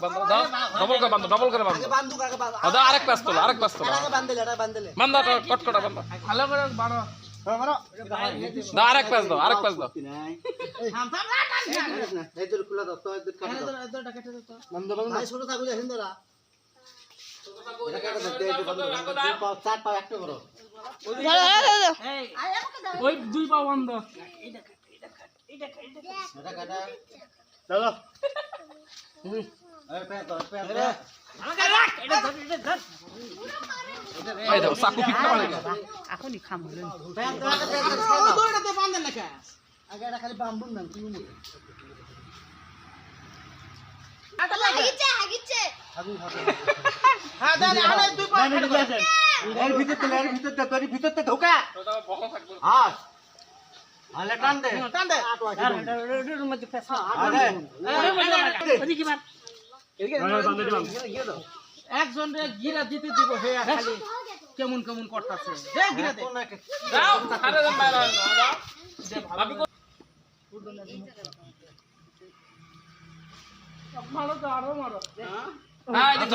বান্ধ দাও ডবল করে বান্ধ দাও আরেক পাশ তোলো বান্ধ কটকটা বান্ধ ভালো করে বাড়ো দাও আরেক পাশ দাও এইদুর খুলে দাও তো এইদুর কাটে দাও এইদুরটা কেটে দাও তো বন্ধ ভাই ছোট থাকু দেখেন তোরা এটা কেটে দাও এই বন্ধ দুই পাও চার পাও একটা করো এই ওই দুই পা বন্ধ এটা কাটা চলো এই পে দাও আমাকে রাখ এটা ধর এই দাও চাকু ফিক্কা মারে এখনই খাম হলো পে দাও ওইটাতে বাঁধেন না কে আগে এটা খালি বাম্বুন না তুমি মুখে হাগিচ্ছে আগুন খাবে হ্যাঁ দেন আরে দুই পা এর ভিতর তোর ভিতরতে ঢোকা হ্যাঁ আলে টান দে এর মধ্যে ফেসা আরে ওদিকে মার একজন রে গিরা দিতে দিব হে খালি কেমন কেমন করতেছে দে গিরা দে দাও আরে দাও মারা দাও ভাবি মারো তো আরো মারো হ্যাঁ এই যে